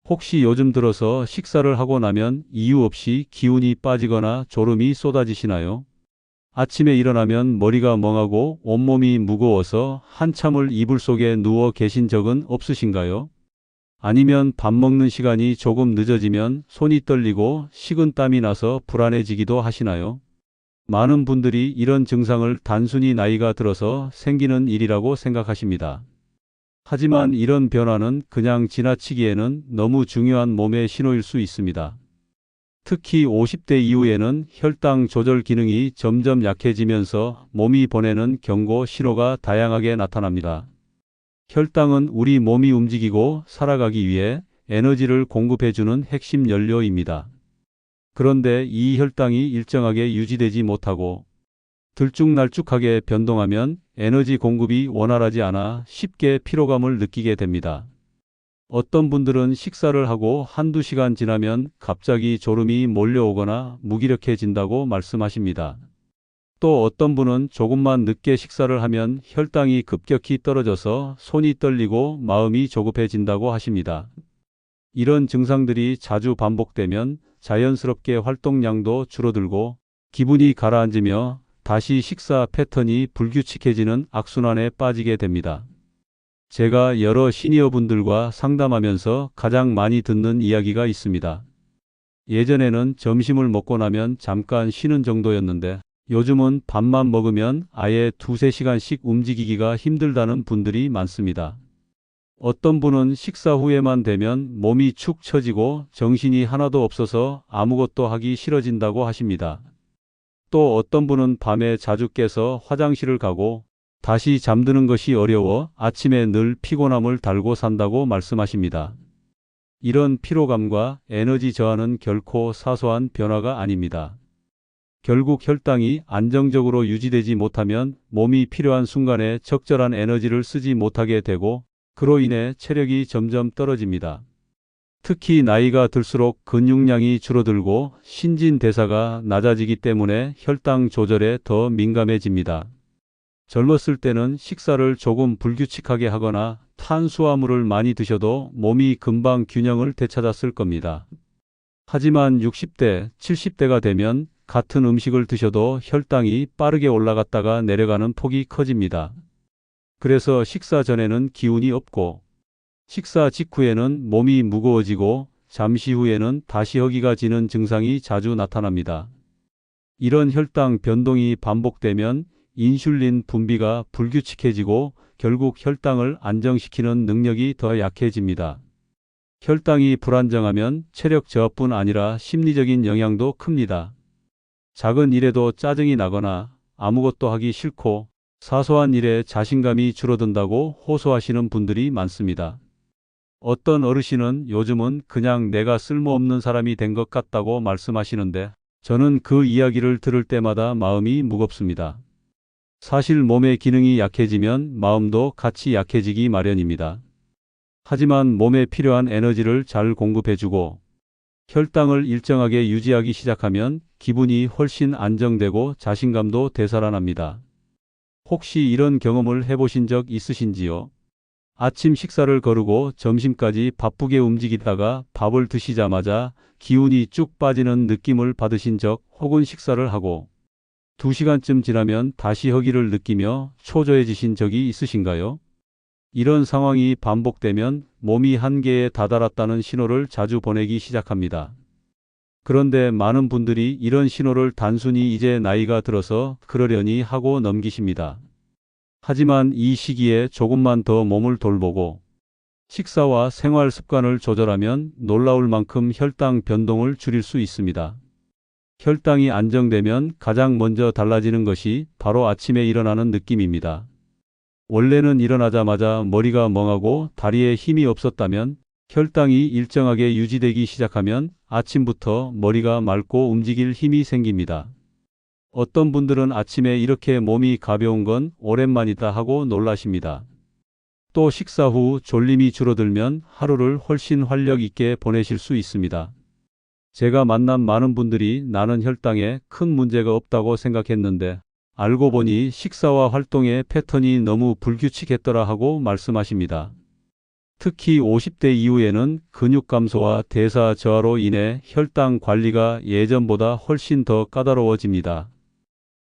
혹시 요즘 들어서 식사를 하고 나면 이유 없이 기운이 빠지거나 졸음이 쏟아지시나요? 아침에 일어나면 머리가 멍하고 온몸이 무거워서 한참을 이불 속에 누워 계신 적은 없으신가요? 아니면 밥 먹는 시간이 조금 늦어지면 손이 떨리고 식은땀이 나서 불안해지기도 하시나요? 많은 분들이 이런 증상을 단순히 나이가 들어서 생기는 일이라고 생각하십니다. 하지만 이런 변화는 그냥 지나치기에는 너무 중요한 몸의 신호일 수 있습니다. 특히 50대 이후에는 혈당 조절 기능이 점점 약해지면서 몸이 보내는 경고 신호가 다양하게 나타납니다. 혈당은 우리 몸이 움직이고 살아가기 위해 에너지를 공급해주는 핵심 연료입니다. 그런데 이 혈당이 일정하게 유지되지 못하고 들쭉날쭉하게 변동하면 에너지 공급이 원활하지 않아 쉽게 피로감을 느끼게 됩니다. 어떤 분들은 식사를 하고 한두 시간 지나면 갑자기 졸음이 몰려오거나 무기력해진다고 말씀하십니다. 또 어떤 분은 조금만 늦게 식사를 하면 혈당이 급격히 떨어져서 손이 떨리고 마음이 조급해진다고 하십니다. 이런 증상들이 자주 반복되면 자연스럽게 활동량도 줄어들고 기분이 가라앉으며 다시 식사 패턴이 불규칙해지는 악순환에 빠지게 됩니다. 제가 여러 시니어분들과 상담하면서 가장 많이 듣는 이야기가 있습니다. 예전에는 점심을 먹고 나면 잠깐 쉬는 정도였는데 요즘은 밥만 먹으면 아예 두세 시간씩 움직이기가 힘들다는 분들이 많습니다. 어떤 분은 식사 후에만 되면 몸이 축 처지고 정신이 하나도 없어서 아무것도 하기 싫어진다고 하십니다. 또 어떤 분은 밤에 자주 깨서 화장실을 가고 다시 잠드는 것이 어려워 아침에 늘 피곤함을 달고 산다고 말씀하십니다. 이런 피로감과 에너지 저하는 결코 사소한 변화가 아닙니다. 결국 혈당이 안정적으로 유지되지 못하면 몸이 필요한 순간에 적절한 에너지를 쓰지 못하게 되고 그로 인해 체력이 점점 떨어집니다. 특히 나이가 들수록 근육량이 줄어들고 신진대사가 낮아지기 때문에 혈당 조절에 더 민감해집니다. 젊었을 때는 식사를 조금 불규칙하게 하거나 탄수화물을 많이 드셔도 몸이 금방 균형을 되찾았을 겁니다. 하지만 60대, 70대가 되면 같은 음식을 드셔도 혈당이 빠르게 올라갔다가 내려가는 폭이 커집니다. 그래서 식사 전에는 기운이 없고 식사 직후에는 몸이 무거워지고 잠시 후에는 다시 허기가 지는 증상이 자주 나타납니다. 이런 혈당 변동이 반복되면 인슐린 분비가 불규칙해지고 결국 혈당을 안정시키는 능력이 더 약해집니다. 혈당이 불안정하면 체력 저하뿐 아니라 심리적인 영향도 큽니다. 작은 일에도 짜증이 나거나 아무것도 하기 싫고 사소한 일에 자신감이 줄어든다고 호소하시는 분들이 많습니다. 어떤 어르신은 요즘은 그냥 내가 쓸모없는 사람이 된 것 같다고 말씀하시는데 저는 그 이야기를 들을 때마다 마음이 무겁습니다. 사실 몸의 기능이 약해지면 마음도 같이 약해지기 마련입니다. 하지만 몸에 필요한 에너지를 잘 공급해주고 혈당을 일정하게 유지하기 시작하면 기분이 훨씬 안정되고 자신감도 되살아납니다. 혹시 이런 경험을 해보신 적 있으신지요? 아침 식사를 거르고 점심까지 바쁘게 움직이다가 밥을 드시자마자 기운이 쭉 빠지는 느낌을 받으신 적 혹은 식사를 하고 2시간쯤 지나면 다시 허기를 느끼며 초조해지신 적이 있으신가요? 이런 상황이 반복되면 몸이 한계에 다다랐다는 신호를 자주 보내기 시작합니다. 그런데 많은 분들이 이런 신호를 단순히 이제 나이가 들어서 그러려니 하고 넘기십니다. 하지만 이 시기에 조금만 더 몸을 돌보고 식사와 생활 습관을 조절하면 놀라울 만큼 혈당 변동을 줄일 수 있습니다. 혈당이 안정되면 가장 먼저 달라지는 것이 바로 아침에 일어나는 느낌입니다. 원래는 일어나자마자 머리가 멍하고 다리에 힘이 없었다면 혈당이 일정하게 유지되기 시작하면 아침부터 머리가 맑고 움직일 힘이 생깁니다. 어떤 분들은 아침에 이렇게 몸이 가벼운 건 오랜만이다 하고 놀라십니다. 또 식사 후 졸림이 줄어들면 하루를 훨씬 활력 있게 보내실 수 있습니다. 제가 만난 많은 분들이 나는 혈당에 큰 문제가 없다고 생각했는데 알고 보니 식사와 활동의 패턴이 너무 불규칙했더라 하고 말씀하십니다. 특히 50대 이후에는 근육 감소와 대사 저하로 인해 혈당 관리가 예전보다 훨씬 더 까다로워집니다.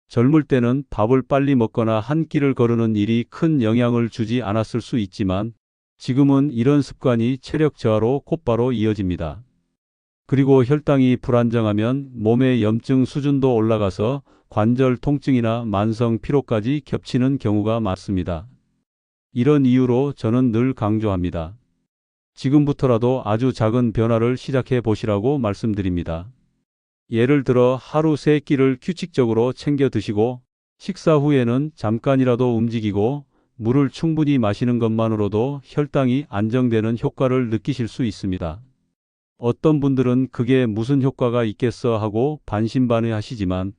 젊을 때는 밥을 빨리 먹거나 한 끼를 거르는 일이 큰 영향을 주지 않았을 수 있지만 지금은 이런 습관이 체력 저하로 곧바로 이어집니다. 그리고 혈당이 불안정하면 몸의 염증 수준도 올라가서 관절 통증이나 만성 피로까지 겹치는 경우가 많습니다. 이런 이유로 저는 늘 강조합니다. 지금부터라도 아주 작은 변화를 시작해 보시라고 말씀드립니다. 예를 들어 하루 3끼를 규칙적으로 챙겨 드시고 식사 후에는 잠깐이라도 움직이고 물을 충분히 마시는 것만으로도 혈당이 안정되는 효과를 느끼실 수 있습니다. 어떤 분들은 그게 무슨 효과가 있겠어 하고 반신반의하시지만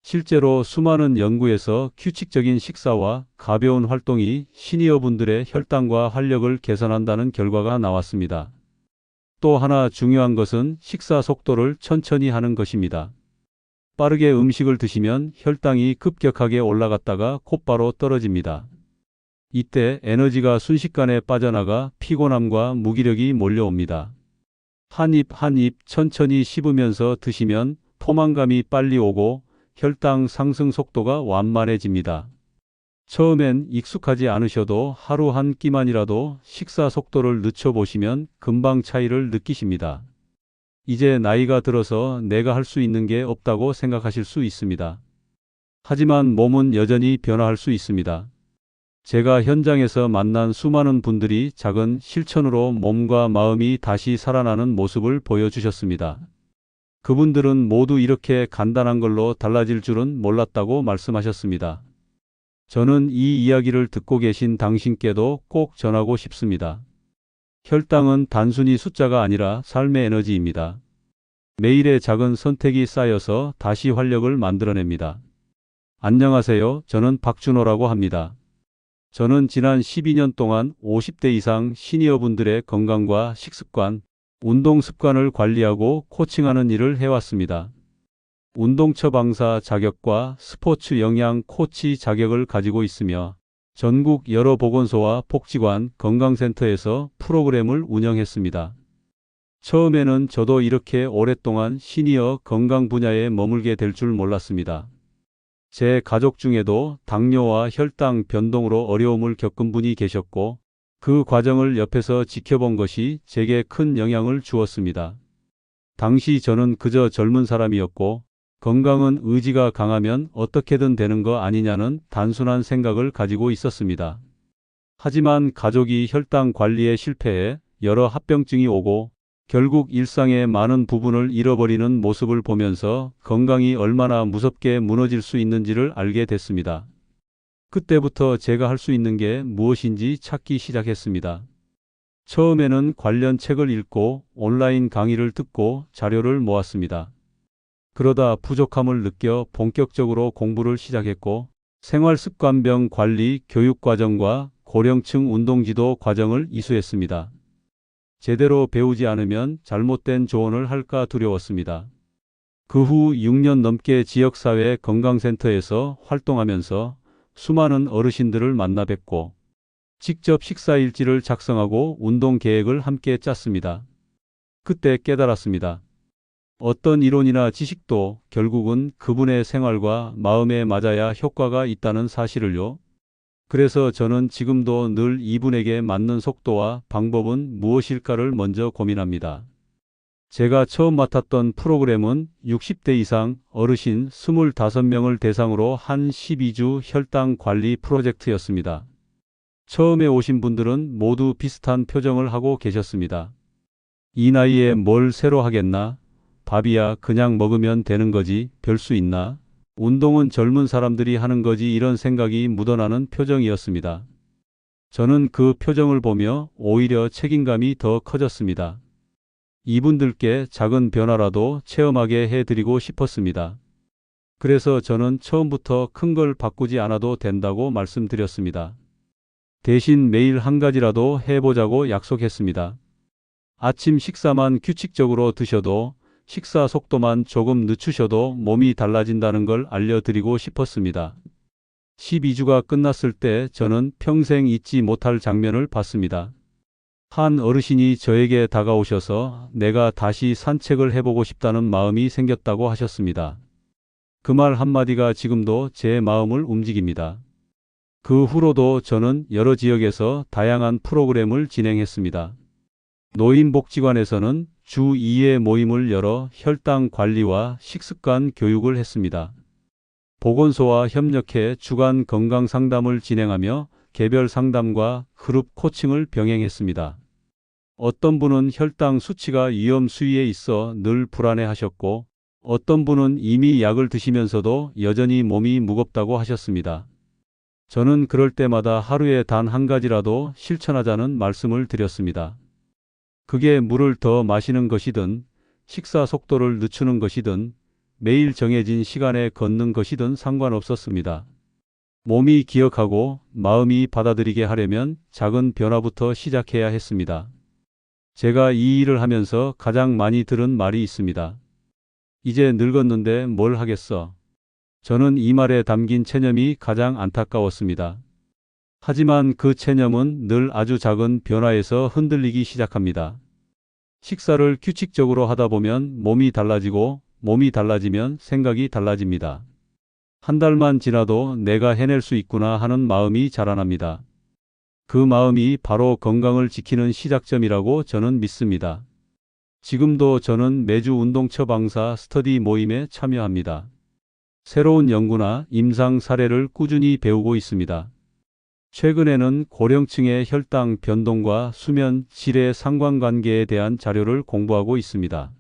실제로 수많은 연구에서 규칙적인 식사와 가벼운 활동이 시니어 분들의 혈당과 활력을 개선한다는 결과가 나왔습니다. 또 하나 중요한 것은 식사 속도를 천천히 하는 것입니다. 빠르게 음식을 드시면 혈당이 급격하게 올라갔다가 곧바로 떨어집니다. 이때 에너지가 순식간에 빠져나가 피곤함과 무기력이 몰려옵니다. 한 입 한 입 천천히 씹으면서 드시면 포만감이 빨리 오고 혈당 상승 속도가 완만해집니다. 처음엔 익숙하지 않으셔도 하루 한 끼만이라도 식사 속도를 늦춰보시면 금방 차이를 느끼십니다. 이제 나이가 들어서 내가 할 수 있는 게 없다고 생각하실 수 있습니다. 하지만 몸은 여전히 변화할 수 있습니다. 제가 현장에서 만난 수많은 분들이 작은 실천으로 몸과 마음이 다시 살아나는 모습을 보여주셨습니다. 그분들은 모두 이렇게 간단한 걸로 달라질 줄은 몰랐다고 말씀하셨습니다. 저는 이 이야기를 듣고 계신 당신께도 꼭 전하고 싶습니다. 혈당은 단순히 숫자가 아니라 삶의 에너지입니다. 매일의 작은 선택이 쌓여서 다시 활력을 만들어냅니다. 안녕하세요. 저는 박준호라고 합니다. 저는 지난 12년 동안 50대 이상 시니어분들의 건강과 식습관, 운동 습관을 관리하고 코칭하는 일을 해왔습니다. 운동 처방사 자격과 스포츠 영양 코치 자격을 가지고 있으며 전국 여러 보건소와 복지관, 건강센터에서 프로그램을 운영했습니다. 처음에는 저도 이렇게 오랫동안 시니어 건강 분야에 머물게 될 줄 몰랐습니다. 제 가족 중에도 당뇨와 혈당 변동으로 어려움을 겪은 분이 계셨고 그 과정을 옆에서 지켜본 것이 제게 큰 영향을 주었습니다. 당시 저는 그저 젊은 사람이었고 건강은 의지가 강하면 어떻게든 되는 거 아니냐는 단순한 생각을 가지고 있었습니다. 하지만 가족이 혈당 관리에 실패해 여러 합병증이 오고 결국 일상의 많은 부분을 잃어버리는 모습을 보면서 건강이 얼마나 무섭게 무너질 수 있는지를 알게 됐습니다. 그때부터 제가 할 수 있는 게 무엇인지 찾기 시작했습니다. 처음에는 관련 책을 읽고 온라인 강의를 듣고 자료를 모았습니다. 그러다 부족함을 느껴 본격적으로 공부를 시작했고 생활습관병 관리 교육과정과 고령층 운동지도 과정을 이수했습니다. 제대로 배우지 않으면 잘못된 조언을 할까 두려웠습니다. 그 후 6년 넘게 지역사회 건강센터에서 활동하면서 수많은 어르신들을 만나 뵙고 직접 식사일지를 작성하고 운동 계획을 함께 짰습니다. 그때 깨달았습니다. 어떤 이론이나 지식도 결국은 그분의 생활과 마음에 맞아야 효과가 있다는 사실을요. 그래서 저는 지금도 늘 이분에게 맞는 속도와 방법은 무엇일까를 먼저 고민합니다. 제가 처음 맡았던 프로그램은 60대 이상 어르신 25명을 대상으로 한 12주 혈당 관리 프로젝트였습니다. 처음에 오신 분들은 모두 비슷한 표정을 하고 계셨습니다. 이 나이에 뭘 새로 하겠나? 밥이야 그냥 먹으면 되는 거지 별 수 있나? 운동은 젊은 사람들이 하는 거지 이런 생각이 묻어나는 표정이었습니다. 저는 그 표정을 보며 오히려 책임감이 더 커졌습니다. 이분들께 작은 변화라도 체험하게 해드리고 싶었습니다. 그래서 저는 처음부터 큰 걸 바꾸지 않아도 된다고 말씀드렸습니다. 대신 매일 한 가지라도 해보자고 약속했습니다. 아침 식사만 규칙적으로 드셔도 식사 속도만 조금 늦추셔도 몸이 달라진다는 걸 알려드리고 싶었습니다. 12주가 끝났을 때 저는 평생 잊지 못할 장면을 봤습니다. 한 어르신이 저에게 다가오셔서 내가 다시 산책을 해보고 싶다는 마음이 생겼다고 하셨습니다. 그 말 한마디가 지금도 제 마음을 움직입니다. 그 후로도 저는 여러 지역에서 다양한 프로그램을 진행했습니다. 노인복지관에서는 주 2회 모임을 열어 혈당 관리와 식습관 교육을 했습니다. 보건소와 협력해 주간 건강 상담을 진행하며 개별 상담과 그룹 코칭을 병행했습니다. 어떤 분은 혈당 수치가 위험 수위에 있어 늘 불안해하셨고, 어떤 분은 이미 약을 드시면서도 여전히 몸이 무겁다고 하셨습니다. 저는 그럴 때마다 하루에 단 한 가지라도 실천하자는 말씀을 드렸습니다. 그게 물을 더 마시는 것이든, 식사 속도를 늦추는 것이든, 매일 정해진 시간에 걷는 것이든 상관없었습니다. 몸이 기억하고 마음이 받아들이게 하려면 작은 변화부터 시작해야 했습니다. 제가 이 일을 하면서 가장 많이 들은 말이 있습니다. 이제 늙었는데 뭘 하겠어? 저는 이 말에 담긴 체념이 가장 안타까웠습니다. 하지만 그 체념은 늘 아주 작은 변화에서 흔들리기 시작합니다. 식사를 규칙적으로 하다 보면 몸이 달라지고, 몸이 달라지면 생각이 달라집니다. 한 달만 지나도 내가 해낼 수 있구나 하는 마음이 자라납니다. 그 마음이 바로 건강을 지키는 시작점이라고 저는 믿습니다. 지금도 저는 매주 운동 처방사 스터디 모임에 참여합니다. 새로운 연구나 임상 사례를 꾸준히 배우고 있습니다. 최근에는 고령층의 혈당 변동과 수면 질의 상관관계에 대한 자료를 공부하고 있습니다.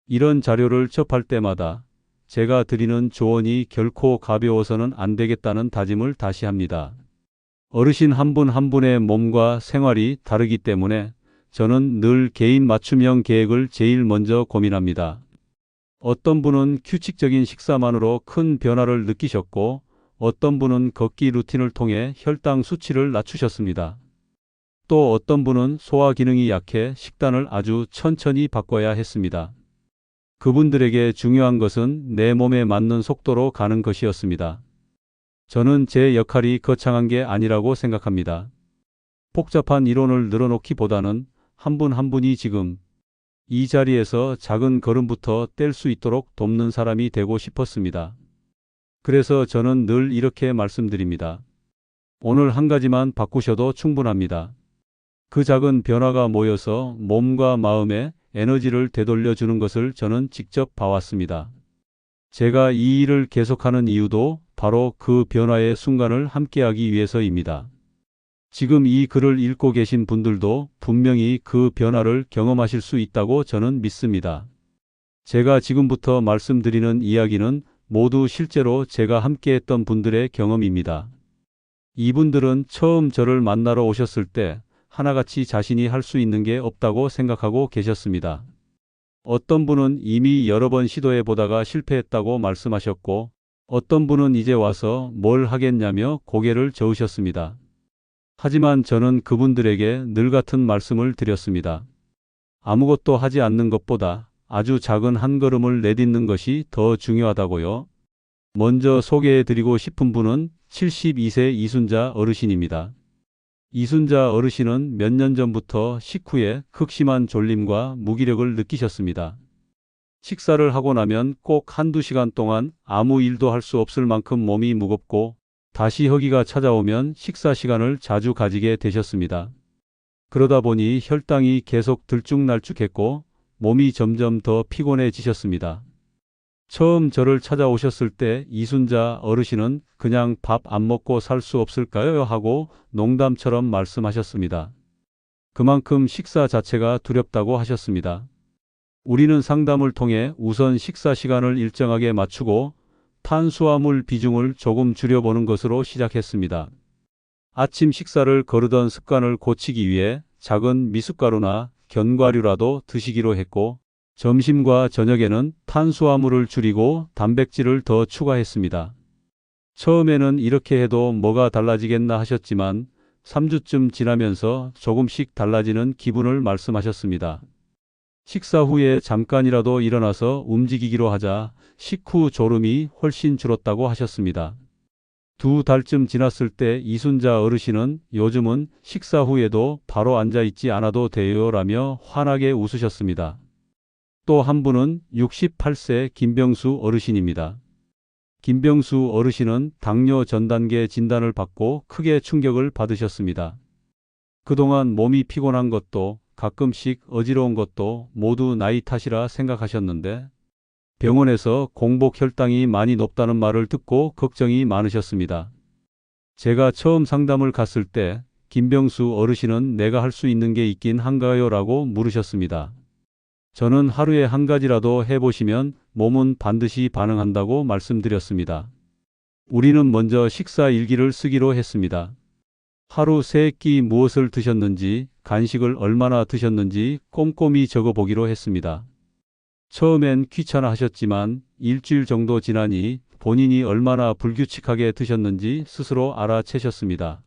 이런 자료를 접할 때마다 제가 드리는 조언이 결코 가벼워서는 안 되겠다는 다짐을 다시 합니다. 어르신 한 분 한 분의 몸과 생활이 다르기 때문에 저는 늘 개인 맞춤형 계획을 제일 먼저 고민합니다. 어떤 분은 규칙적인 식사만으로 큰 변화를 느끼셨고, 어떤 분은 걷기 루틴을 통해 혈당 수치를 낮추셨습니다. 또 어떤 분은 소화 기능이 약해 식단을 아주 천천히 바꿔야 했습니다. 그분들에게 중요한 것은 내 몸에 맞는 속도로 가는 것이었습니다. 저는 제 역할이 거창한 게 아니라고 생각합니다. 복잡한 이론을 늘어놓기보다는 한 분 한 분이 지금 이 자리에서 작은 걸음부터 뗄 수 있도록 돕는 사람이 되고 싶었습니다. 그래서 저는 늘 이렇게 말씀드립니다. 오늘 한 가지만 바꾸셔도 충분합니다. 그 작은 변화가 모여서 몸과 마음에 에너지를 되돌려 주는 것을 저는 직접 봐왔습니다. 제가 이 일을 계속하는 이유도 바로 그 변화의 순간을 함께하기 위해서입니다. 지금 이 글을 읽고 계신 분들도 분명히 그 변화를 경험하실 수 있다고 저는 믿습니다. 제가 지금부터 말씀드리는 이야기는 모두 실제로 제가 함께했던 분들의 경험입니다. 이분들은 처음 저를 만나러 오셨을 때 하나같이 자신이 할 수 있는 게 없다고 생각하고 계셨습니다. 어떤 분은 이미 여러 번 시도해 보다가 실패했다고 말씀하셨고, 어떤 분은 이제 와서 뭘 하겠냐며 고개를 저으셨습니다. 하지만 저는 그분들에게 늘 같은 말씀을 드렸습니다. 아무것도 하지 않는 것보다 아주 작은 한 걸음을 내딛는 것이 더 중요하다고요. 먼저 소개해드리고 싶은 분은 72세 이순자 어르신입니다. 이순자 어르신은 몇 년 전부터 식후에 극심한 졸림과 무기력을 느끼셨습니다. 식사를 하고 나면 꼭 한두 시간 동안 아무 일도 할 수 없을 만큼 몸이 무겁고, 다시 허기가 찾아오면 식사 시간을 자주 가지게 되셨습니다. 그러다 보니 혈당이 계속 들쭉날쭉했고 몸이 점점 더 피곤해지셨습니다. 처음 저를 찾아오셨을 때 이순자 어르신은 그냥 밥 안 먹고 살 수 없을까요? 하고 농담처럼 말씀하셨습니다. 그만큼 식사 자체가 두렵다고 하셨습니다. 우리는 상담을 통해 우선 식사 시간을 일정하게 맞추고 탄수화물 비중을 조금 줄여보는 것으로 시작했습니다. 아침 식사를 거르던 습관을 고치기 위해 작은 미숫가루나 견과류라도 드시기로 했고, 점심과 저녁에는 탄수화물을 줄이고 단백질을 더 추가했습니다. 처음에는 이렇게 해도 뭐가 달라지겠나 하셨지만 3주쯤 지나면서 조금씩 달라지는 기분을 말씀하셨습니다. 식사 후에 잠깐이라도 일어나서 움직이기로 하자 식후 졸음이 훨씬 줄었다고 하셨습니다. 2달쯤 지났을 때 이순자 어르신은 요즘은 식사 후에도 바로 앉아 있지 않아도 돼요라며 환하게 웃으셨습니다. 또 한 분은 68세 김병수 어르신입니다. 김병수 어르신은 당뇨 전 단계 진단을 받고 크게 충격을 받으셨습니다. 그동안 몸이 피곤한 것도 가끔씩 어지러운 것도 모두 나이 탓이라 생각하셨는데 병원에서 공복 혈당이 많이 높다는 말을 듣고 걱정이 많으셨습니다. 제가 처음 상담을 갔을 때 김병수 어르신은 내가 할 수 있는 게 있긴 한가요? 라고 물으셨습니다. 저는 하루에 한 가지라도 해보시면 몸은 반드시 반응한다고 말씀드렸습니다. 우리는 먼저 식사 일기를 쓰기로 했습니다. 하루 세 끼 무엇을 드셨는지, 간식을 얼마나 드셨는지 꼼꼼히 적어보기로 했습니다. 처음엔 귀찮아 하셨지만 일주일 정도 지나니 본인이 얼마나 불규칙하게 드셨는지 스스로 알아채셨습니다.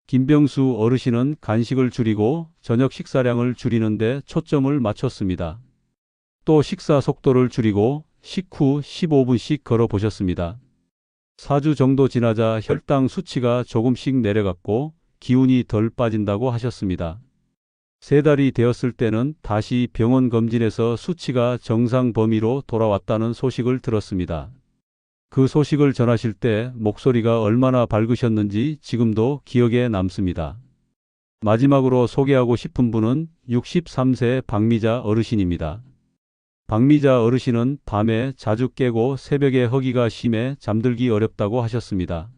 김병수 어르신은 간식을 줄이고 저녁 식사량을 줄이는데 초점을 맞췄습니다. 또 식사 속도를 줄이고 식후 15분씩 걸어보셨습니다. 4주 정도 지나자 혈당 수치가 조금씩 내려갔고 기운이 덜 빠진다고 하셨습니다. 3달이 되었을 때는 다시 병원 검진에서 수치가 정상 범위로 돌아왔다는 소식을 들었습니다. 그 소식을 전하실 때 목소리가 얼마나 밝으셨는지 지금도 기억에 남습니다. 마지막으로 소개하고 싶은 분은 63세 박미자 어르신입니다. 박미자 어르신은 밤에 자주 깨고 새벽에 허기가 심해 잠들기 어렵다고 하셨습니다.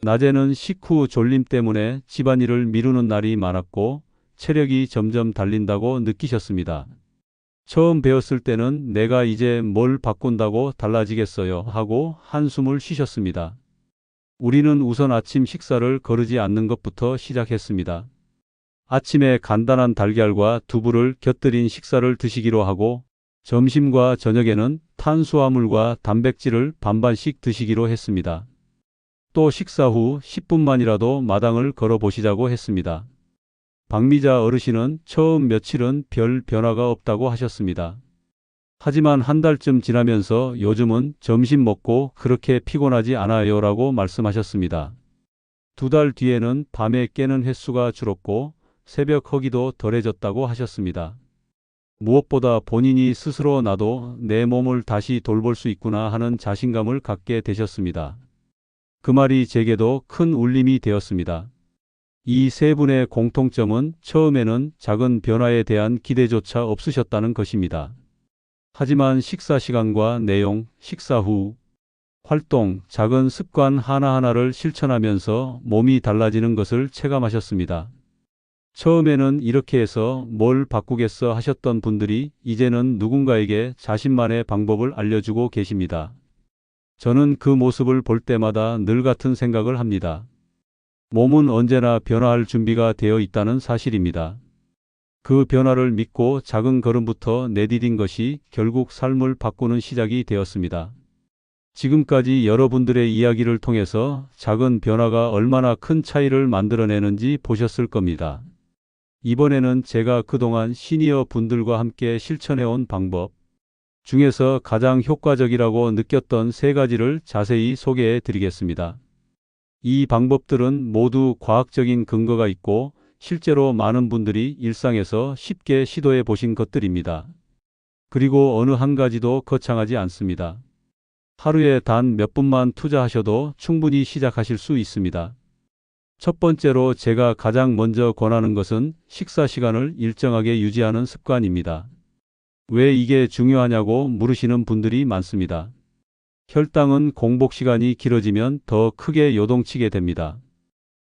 낮에는 식후 졸림 때문에 집안일을 미루는 날이 많았고 체력이 점점 달린다고 느끼셨습니다. 처음 배웠을 때는 내가 이제 뭘 바꾼다고 달라지겠어요 하고 한숨을 쉬셨습니다. 우리는 우선 아침 식사를 거르지 않는 것부터 시작했습니다. 아침에 간단한 달걀과 두부를 곁들인 식사를 드시기로 하고 점심과 저녁에는 탄수화물과 단백질을 반반씩 드시기로 했습니다. 또 식사 후 10분만이라도 마당을 걸어보시자고 했습니다. 박미자 어르신은 처음 며칠은 별 변화가 없다고 하셨습니다. 하지만 한 달쯤 지나면서 요즘은 점심 먹고 그렇게 피곤하지 않아요 라고 말씀하셨습니다. 2달 뒤에는 밤에 깨는 횟수가 줄었고 새벽 허기도 덜해졌다고 하셨습니다. 무엇보다 본인이 스스로 나도 내 몸을 다시 돌볼 수 있구나 하는 자신감을 갖게 되셨습니다. 그 말이 제게도 큰 울림이 되었습니다. 이 세 분의 공통점은 처음에는 작은 변화에 대한 기대조차 없으셨다는 것입니다. 하지만 식사 시간과 내용, 식사 후 활동, 작은 습관 하나하나를 실천하면서 몸이 달라지는 것을 체감하셨습니다. 처음에는 이렇게 해서 뭘 바꾸겠어 하셨던 분들이 이제는 누군가에게 자신만의 방법을 알려주고 계십니다. 저는 그 모습을 볼 때마다 늘 같은 생각을 합니다. 몸은 언제나 변화할 준비가 되어 있다는 사실입니다. 그 변화를 믿고 작은 걸음부터 내디딘 것이 결국 삶을 바꾸는 시작이 되었습니다. 지금까지 여러분들의 이야기를 통해서 작은 변화가 얼마나 큰 차이를 만들어내는지 보셨을 겁니다. 이번에는 제가 그동안 시니어 분들과 함께 실천해온 방법 중에서 가장 효과적이라고 느꼈던 3가지를 자세히 소개해 드리겠습니다. 이 방법들은 모두 과학적인 근거가 있고 실제로 많은 분들이 일상에서 쉽게 시도해 보신 것들입니다. 그리고 어느 한 가지도 거창하지 않습니다. 하루에 단 몇 분만 투자하셔도 충분히 시작하실 수 있습니다. 첫 번째로 제가 가장 먼저 권하는 것은 식사 시간을 일정하게 유지하는 습관입니다. 왜 이게 중요하냐고 물으시는 분들이 많습니다. 혈당은 공복 시간이 길어지면 더 크게 요동치게 됩니다.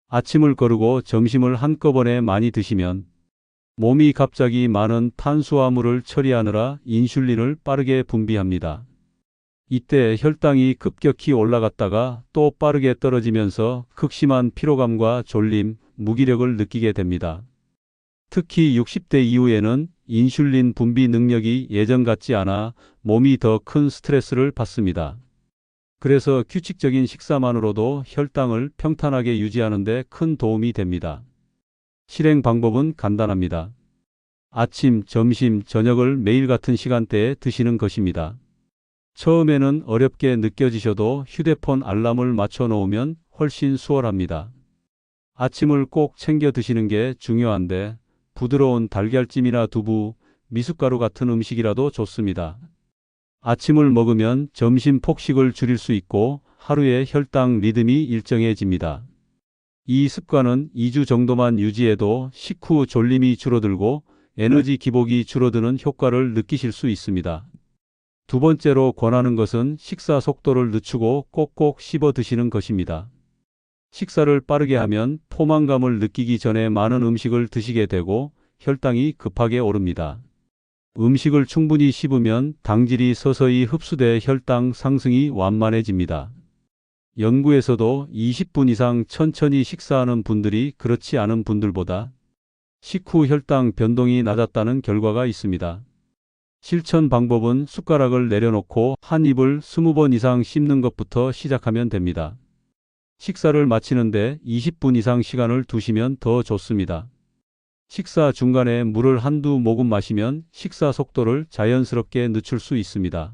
아침을 거르고 점심을 한꺼번에 많이 드시면 몸이 갑자기 많은 탄수화물을 처리하느라 인슐린을 빠르게 분비합니다. 이때 혈당이 급격히 올라갔다가 또 빠르게 떨어지면서 극심한 피로감과 졸림, 무기력을 느끼게 됩니다. 특히 60대 이후에는 인슐린 분비 능력이 예전 같지 않아 몸이 더 큰 스트레스를 받습니다. 그래서 규칙적인 식사만으로도 혈당을 평탄하게 유지하는 데 큰 도움이 됩니다. 실행 방법은 간단합니다. 아침, 점심, 저녁을 매일 같은 시간대에 드시는 것입니다. 처음에는 어렵게 느껴지셔도 휴대폰 알람을 맞춰 놓으면 훨씬 수월합니다. 아침을 꼭 챙겨 드시는 게 중요한데 부드러운 달걀찜이나 두부, 미숫가루 같은 음식이라도 좋습니다. 아침을 먹으면 점심 폭식을 줄일 수 있고 하루의 혈당 리듬이 일정해집니다. 이 습관은 2주 정도만 유지해도 식후 졸림이 줄어들고 에너지 기복이 줄어드는 효과를 느끼실 수 있습니다. 두 번째로 권하는 것은 식사 속도를 늦추고 꼭꼭 씹어 드시는 것입니다. 식사를 빠르게 하면 포만감을 느끼기 전에 많은 음식을 드시게 되고 혈당이 급하게 오릅니다. 음식을 충분히 씹으면 당질이 서서히 흡수돼 혈당 상승이 완만해집니다. 연구에서도 20분 이상 천천히 식사하는 분들이 그렇지 않은 분들보다 식후 혈당 변동이 낮았다는 결과가 있습니다. 실천 방법은 숟가락을 내려놓고 한 입을 20번 이상 씹는 것부터 시작하면 됩니다. 식사를 마치는데 20분 이상 시간을 두시면 더 좋습니다. 식사 중간에 물을 한두 모금 마시면 식사 속도를 자연스럽게 늦출 수 있습니다.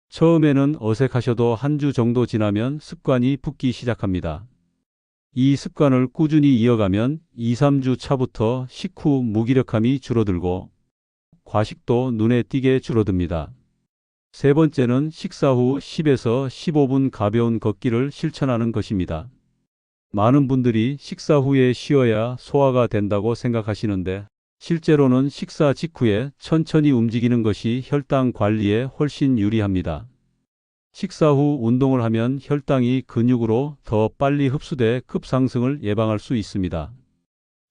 처음에는 어색하셔도 한 주 정도 지나면 습관이 붙기 시작합니다. 이 습관을 꾸준히 이어가면 2, 3주 차부터 식후 무기력함이 줄어들고 과식도 눈에 띄게 줄어듭니다. 세 번째는 식사 후 10에서 15분 가벼운 걷기를 실천하는 것입니다. 많은 분들이 식사 후에 쉬어야 소화가 된다고 생각하시는데 실제로는 식사 직후에 천천히 움직이는 것이 혈당 관리에 훨씬 유리합니다. 식사 후 운동을 하면 혈당이 근육으로 더 빨리 흡수돼 급상승을 예방할 수 있습니다.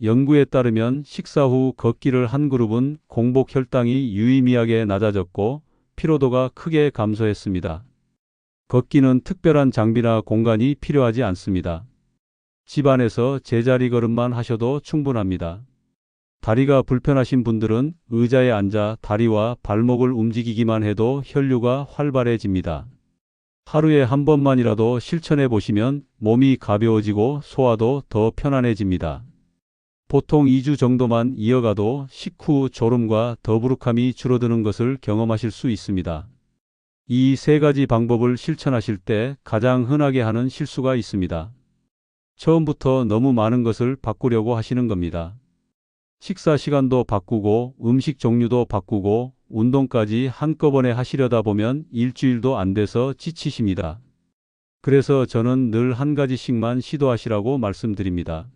연구에 따르면 식사 후 걷기를 한 그룹은 공복 혈당이 유의미하게 낮아졌고 피로도가 크게 감소했습니다. 걷기는 특별한 장비나 공간이 필요하지 않습니다. 집 안에서 제자리 걸음만 하셔도 충분합니다. 다리가 불편하신 분들은 의자에 앉아 다리와 발목을 움직이기만 해도 혈류가 활발해집니다. 하루에 한 번만이라도 실천해 보시면 몸이 가벼워지고 소화도 더 편안해집니다. 보통 2주 정도만 이어가도 식후 졸음과 더부룩함이 줄어드는 것을 경험하실 수 있습니다. 이 세 가지 방법을 실천하실 때 가장 흔하게 하는 실수가 있습니다. 처음부터 너무 많은 것을 바꾸려고 하시는 겁니다. 식사 시간도 바꾸고 음식 종류도 바꾸고 운동까지 한꺼번에 하시려다 보면 일주일도 안 돼서 지치십니다. 그래서 저는 늘 한 가지씩만 시도하시라고 말씀드립니다.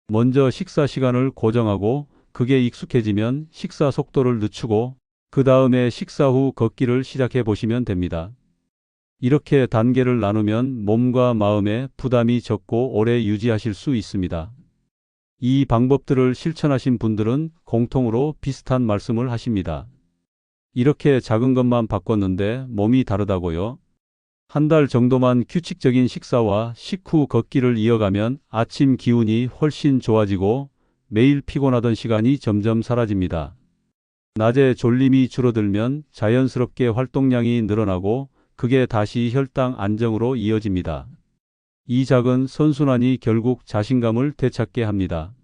먼저 식사 시간을 고정하고 그게 익숙해지면 식사 속도를 늦추고 그 다음에 식사 후 걷기를 시작해 보시면 됩니다. 이렇게 단계를 나누면 몸과 마음의 부담이 적고 오래 유지하실 수 있습니다. 이 방법들을 실천하신 분들은 공통으로 비슷한 말씀을 하십니다. 이렇게 작은 것만 바꿨는데 몸이 다르다고요? 한 달 정도만 규칙적인 식사와 식후 걷기를 이어가면 아침 기운이 훨씬 좋아지고 매일 피곤하던 시간이 점점 사라집니다. 낮에 졸림이 줄어들면 자연스럽게 활동량이 늘어나고 그게 다시 혈당 안정으로 이어집니다. 이 작은 선순환이 결국 자신감을 되찾게 합니다.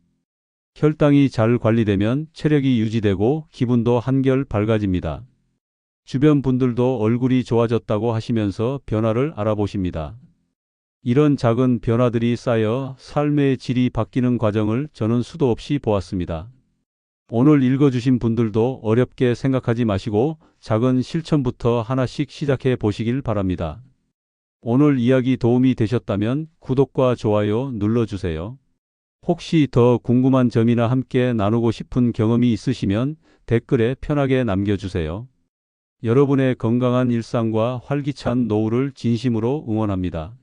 혈당이 잘 관리되면 체력이 유지되고 기분도 한결 밝아집니다. 주변 분들도 얼굴이 좋아졌다고 하시면서 변화를 알아보십니다. 이런 작은 변화들이 쌓여 삶의 질이 바뀌는 과정을 저는 수도 없이 보았습니다. 오늘 읽어주신 분들도 어렵게 생각하지 마시고 작은 실천부터 하나씩 시작해 보시길 바랍니다. 오늘 이야기 도움이 되셨다면 구독과 좋아요 눌러주세요. 혹시 더 궁금한 점이나 함께 나누고 싶은 경험이 있으시면 댓글에 편하게 남겨주세요. 여러분의 건강한 일상과 활기찬 노후를 진심으로 응원합니다.